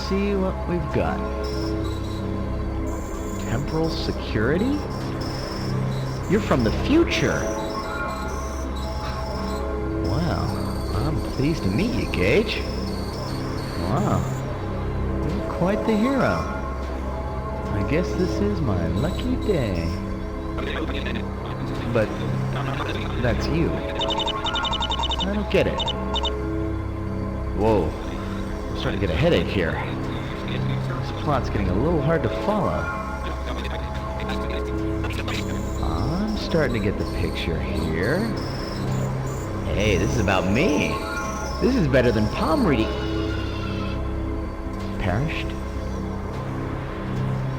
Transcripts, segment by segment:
see what we've got. Temporal security? You're from the future. Well, I'm pleased to meet you, Gage. Wow, you're quite the hero. I guess this is my lucky day. But that's you. I don't get it. Whoa, I'm starting to get a headache here. This plot's getting a little hard to follow. I'm starting to get the picture here. Hey, this is about me. This is better than palm reading. Perished?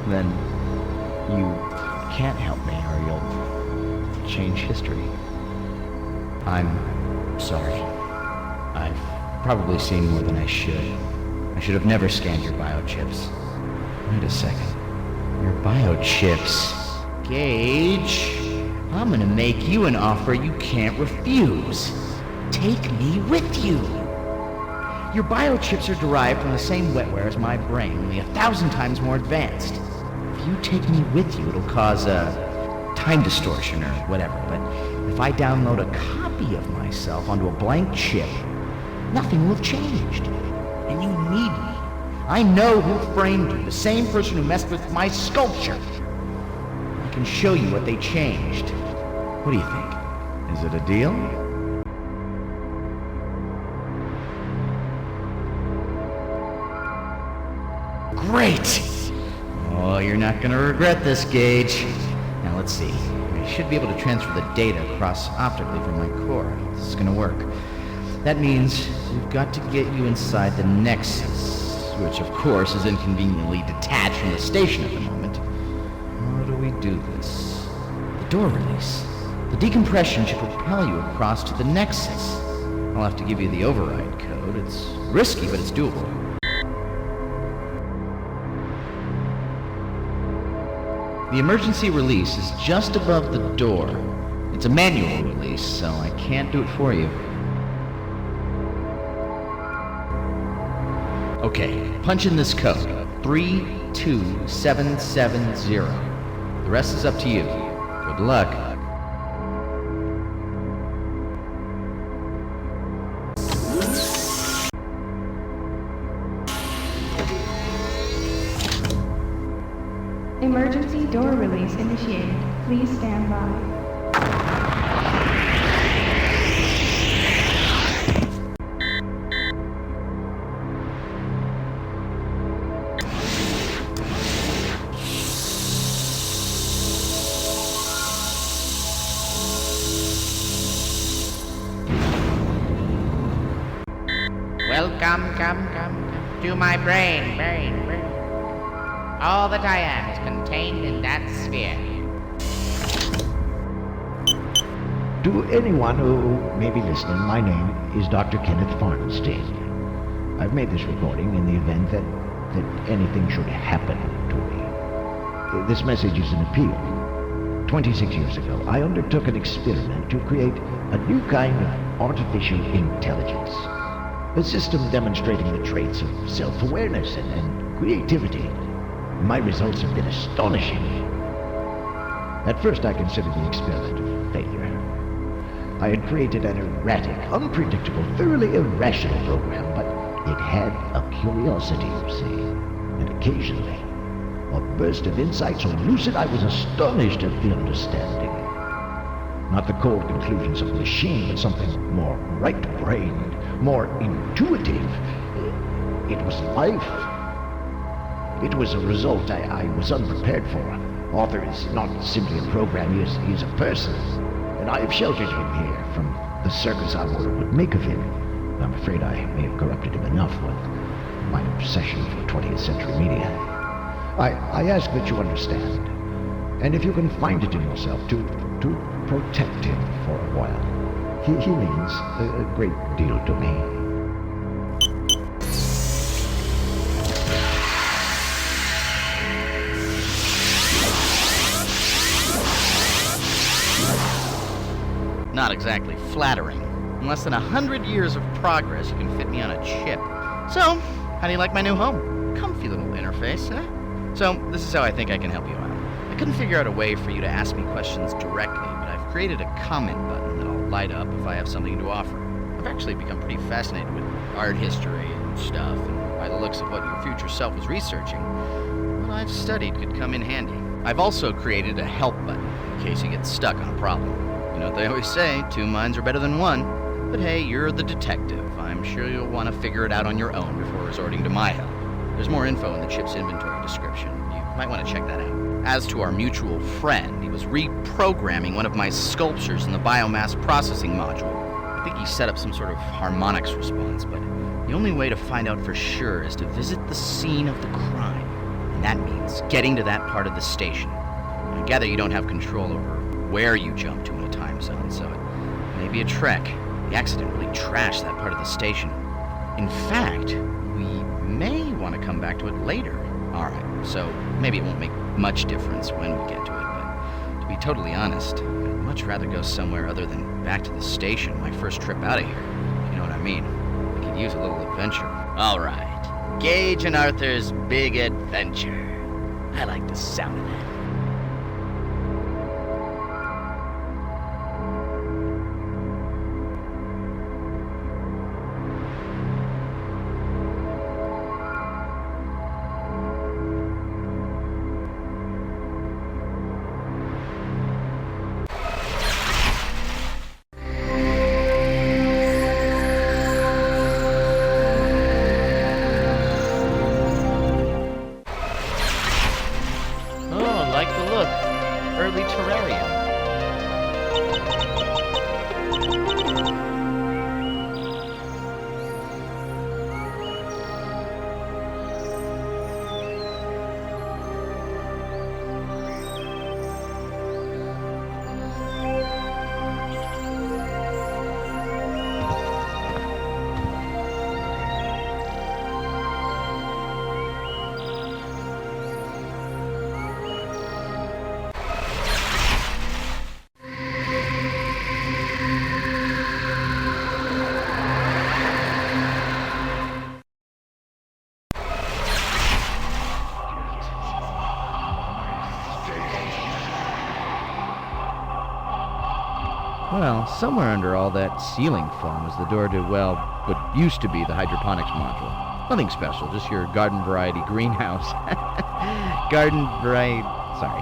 Then you can't help me or you'll change history. I'm sorry. I've probably seen more than I should. I should have never scanned your biochips. Wait a second. Your biochips. Gage, I'm gonna make you an offer you can't refuse. Take me with you. Your biochips are derived from the same wetware as my brain, only 1,000 times more advanced. If you take me with you, it'll cause a time distortion or whatever, but if I download a copy of myself onto a blank chip, nothing will have changed. And you need me. I know who framed you, the same person who messed with my sculpture. I can show you what they changed. What do you think? Is it a deal? Great! Oh, you're not gonna regret this, Gage. Now let's see. I should be able to transfer the data across optically from my core. This is gonna work. That means we've got to get you inside the Nexus, which of course is inconveniently detached from the station at the moment. How do we do this? The door release. The decompression should propel you across to the Nexus. I'll have to give you the override code. It's risky, but it's doable. The emergency release is just above the door. It's a manual release, so I can't do it for you. Okay, punch in this code, 32770. The rest is up to you. Good luck. Emergency door release initiated. Please stand by. Welcome, come to my brain. All that I am is contained in that sphere. To anyone who may be listening, my name is Dr. Kenneth Farnstein. I've made this recording in the event that anything should happen to me. This message is an appeal. 26 years ago, I undertook an experiment to create a new kind of artificial intelligence. A system demonstrating the traits of self-awareness and creativity. My results have been astonishing. At first, I considered the experiment a failure. I had created an erratic, unpredictable, thoroughly irrational program, but it had a curiosity, you see. And occasionally, a burst of insight so lucid I was astonished at the understanding. Not the cold conclusions of the machine, but something more right-brained, more intuitive. It was life. It was a result I was unprepared for. Arthur is not simply a program, he is a person. And I have sheltered him here from the circus our order would make of him. I'm afraid I may have corrupted him enough with my obsession for 20th century media. I ask that you understand. And if you can find it in yourself to protect him for a while. He means a great deal to me. Not exactly flattering. In less than 100 years of progress, you can fit me on a chip. So, how do you like my new home? Come interface, huh? So, this is how I think I can help you out. I couldn't figure out a way for you to ask me questions directly, but I've created a comment button that'll light up if I have something to offer. I've actually become pretty fascinated with art history and stuff, and by the looks of what your future self was researching, what I've studied could come in handy. I've also created a help button in case you get stuck on a problem. You know what they always say, 2 minds are better than 1. But hey, you're the detective. I'm sure you'll want to figure it out on your own before resorting to my help. There's more info in the chip's inventory description. You might want to check that out. As to our mutual friend, he was reprogramming one of my sculptures in the biomass processing module. I think he set up some sort of harmonics response, but the only way to find out for sure is to visit the scene of the crime. And that means getting to that part of the station. I gather you don't have control over where you jump to in a time zone, so it may be a trek. The accident really trashed that part of the station. In fact, we may want to come back to it later. Alright, so maybe it won't make much difference when we get to it, but to be totally honest, I'd much rather go somewhere other than back to the station my first trip out of here. You know what I mean? I could use a little adventure. Alright, Gage and Arthur's Big Adventure. I like the sound of that. Early terrarium. Well, somewhere under all that ceiling foam is the door to, well, what used to be the hydroponics module. Nothing special, just your garden variety greenhouse. Garden variety... sorry.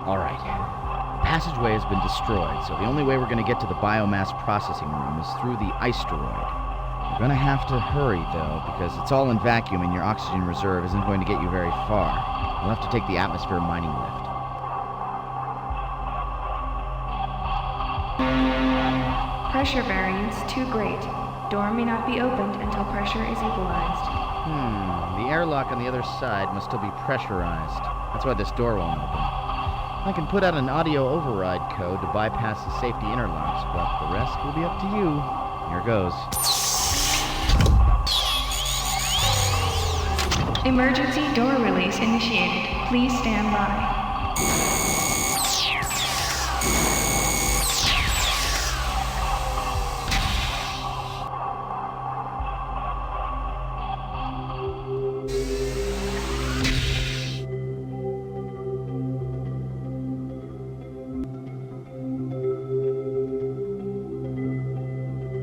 Alright. The passageway has been destroyed, so the only way we're going to get to the biomass processing room is through the isteroid. You're going to have to hurry, though, because it's all in vacuum and your oxygen reserve isn't going to get you very far. You'll have to take the atmosphere mining lift. Pressure variance too great. Door may not be opened until pressure is equalized. The airlock on the other side must still be pressurized. That's why this door won't open. I can put out an audio override code to bypass the safety interlocks, but the rest will be up to you. Here goes. Emergency door release initiated. Please stand by.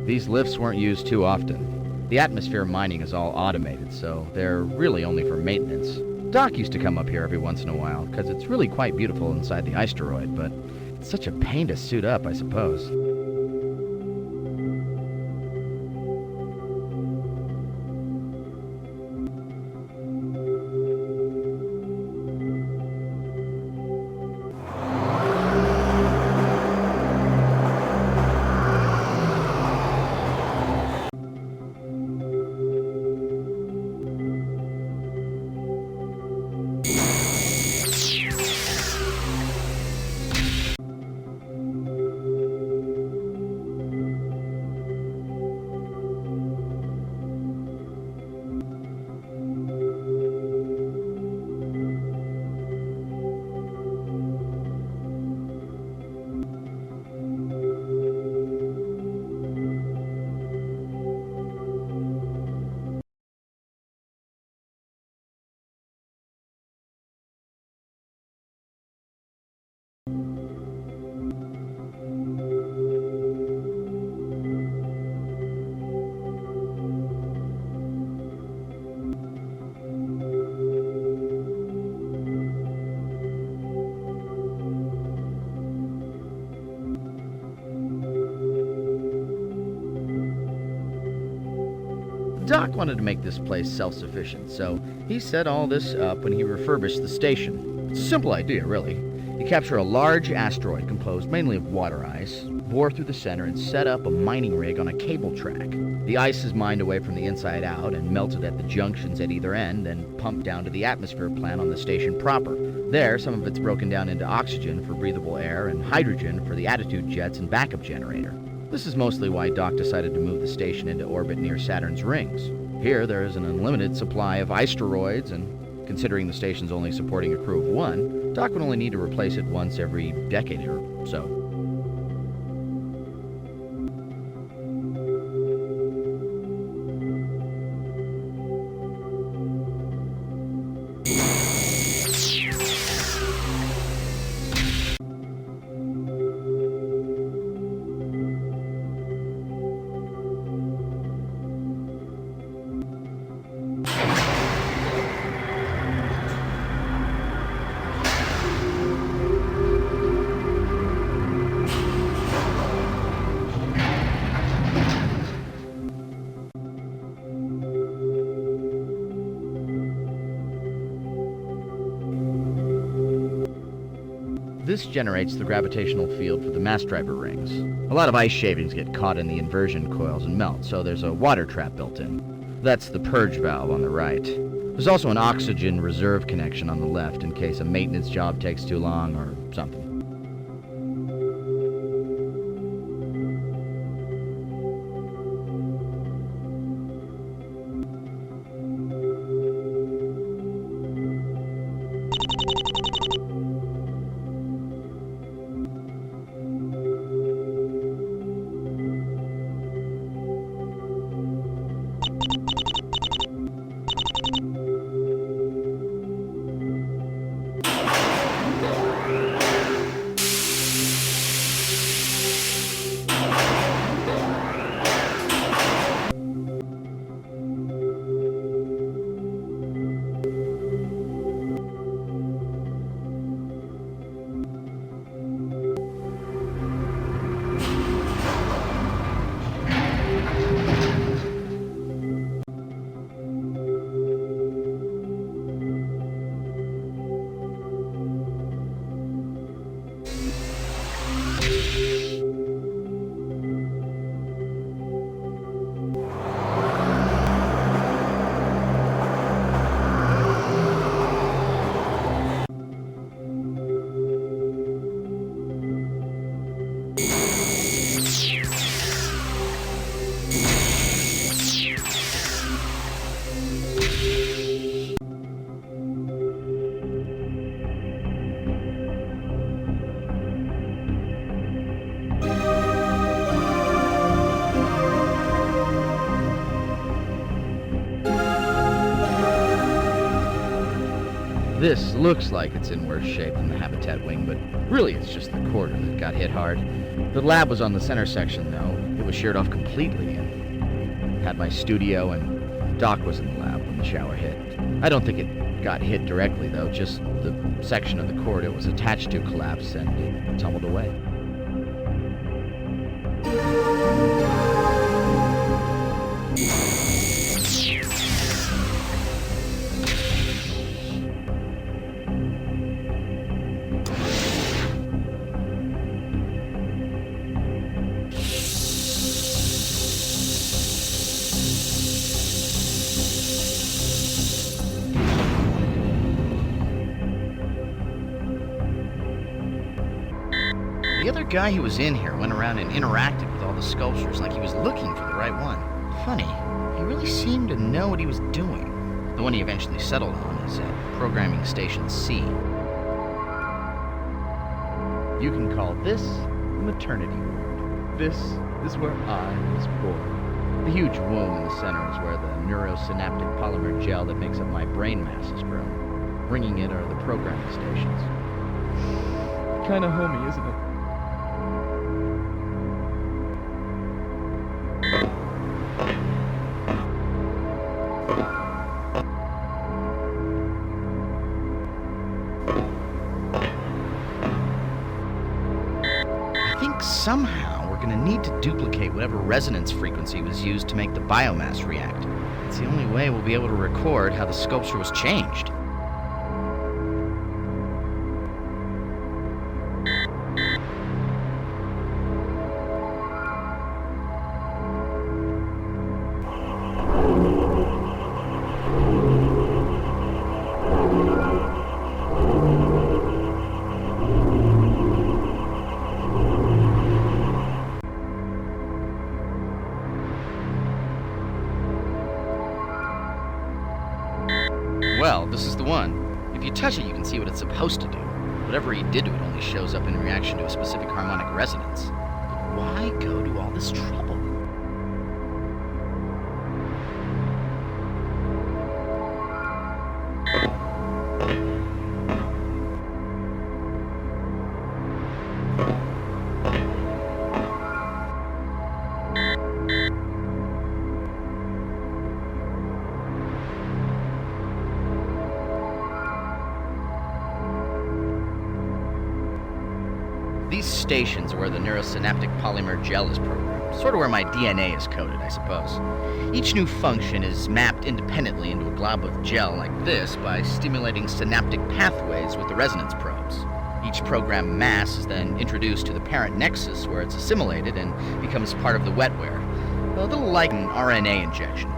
These lifts weren't used too often. The atmosphere mining is all automated, so they're really only for maintenance. Doc used to come up here every once in a while, because it's really quite beautiful inside the isteroid, but it's such a pain to suit up, I suppose. Doc wanted to make this place self-sufficient, so he set all this up when he refurbished the station. It's a simple idea, really. You capture a large asteroid composed mainly of water ice, bore through the center, and set up a mining rig on a cable track. The ice is mined away from the inside out and melted at the junctions at either end, then pumped down to the atmosphere plant on the station proper. There, some of it's broken down into oxygen for breathable air and hydrogen for the attitude jets and backup generator. This is mostly why Doc decided to move the station into orbit near Saturn's rings. Here, there is an unlimited supply of asteroids, and considering the station's only supporting a crew of one, Doc would only need to replace it once every decade or so. This generates the gravitational field for the mass driver rings. A lot of ice shavings get caught in the inversion coils and melt, so there's a water trap built in. That's the purge valve on the right. There's also an oxygen reserve connection on the left in case a maintenance job takes too long or something. This looks like it's in worse shape than the habitat wing, but really it's just the corridor that got hit hard. The lab was on the center section, though. It was sheared off completely and had my studio, and Doc was in the lab when the shower hit. I don't think it got hit directly, though. Just the section of the corridor it was attached to collapsed and it tumbled away. The other guy who was in here went around and interacted with all the sculptures like he was looking for the right one. Funny, he really seemed to know what he was doing. The one he eventually settled on is at Programming Station C. You can call this the maternity ward. This is where I was born. The huge womb in the center is where the neurosynaptic polymer gel that makes up my brain mass is grown. Ringing it are the programming stations. Kinda homey, isn't it? Somehow, we're going to need to duplicate whatever resonance frequency was used to make the biomass react. It's the only way we'll be able to record how the sculpture was changed. Well, this is the one. If you touch it, you can see what it's supposed to do. Whatever he did to it only shows up in reaction to a specific harmonic resonance. But why go to all this trouble? These stations are where the neurosynaptic polymer gel is programmed, sort of where my DNA is coded, I suppose. Each new function is mapped independently into a glob of gel like this by stimulating synaptic pathways with the resonance probes. Each program mass is then introduced to the parent nexus where it's assimilated and becomes part of the wetware, a little like an RNA injection.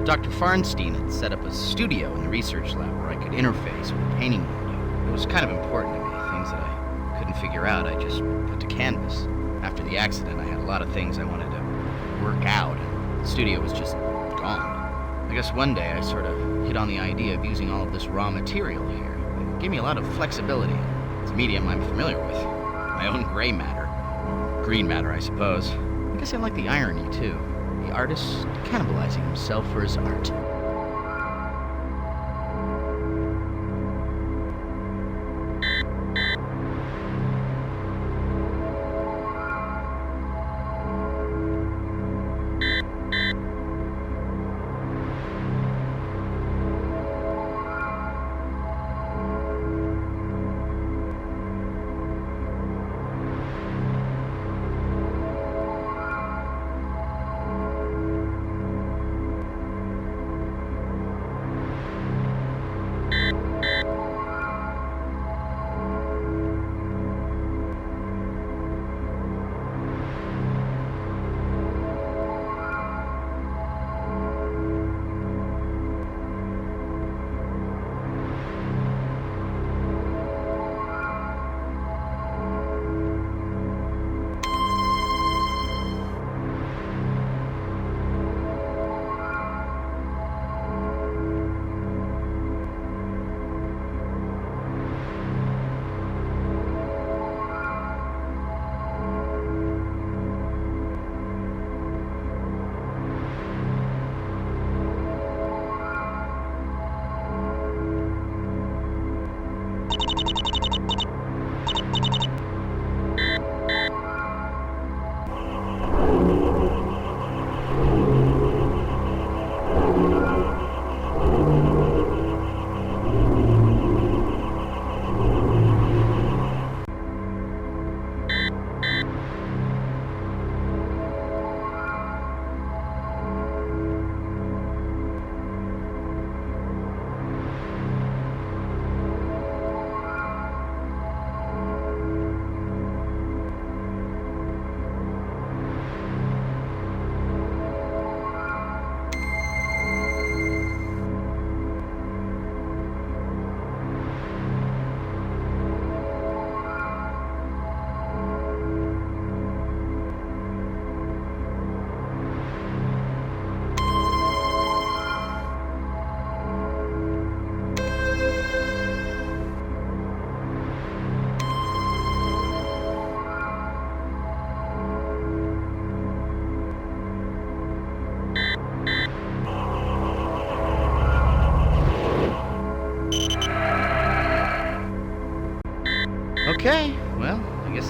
Dr. Farnstein had set up a studio in the research lab where I could interface with a painting window. It was kind of important to me, things that I couldn't figure out, I just put to canvas. After the accident, I had a lot of things I wanted to work out, and the studio was just gone. I guess one day I sort of hit on the idea of using all of this raw material here. It gave me a lot of flexibility. It's a medium I'm familiar with. My own gray matter. Or green matter, I suppose. I guess I like the irony, too. The artist cannibalizing himself for his art.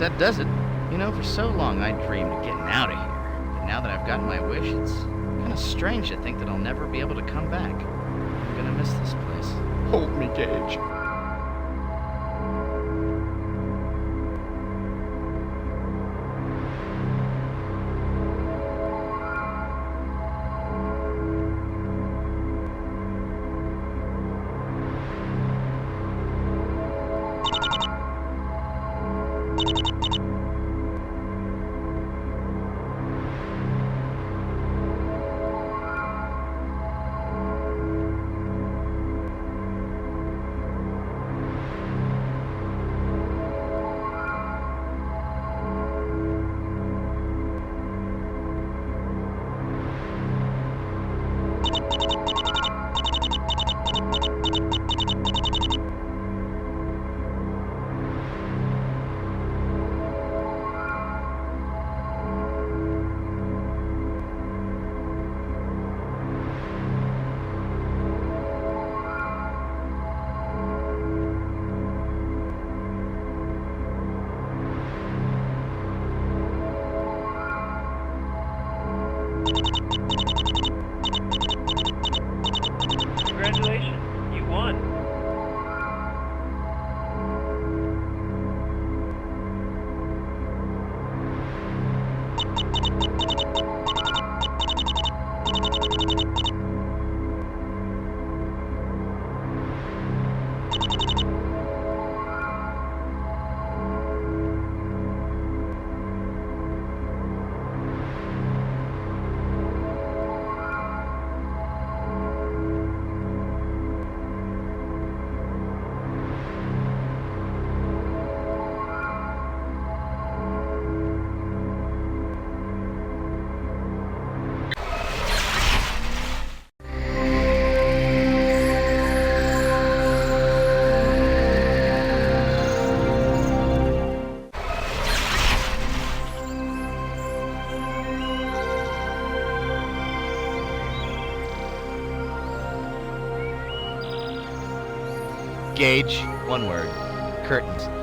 that does it. You know, for so long I dreamed of getting out of here. But now that I've gotten my wish, it's kind of strange to think that I'll never be able to come back. I'm gonna miss this place. Hold me, Gage. Congratulations, you won. Gage, one word. Curtains.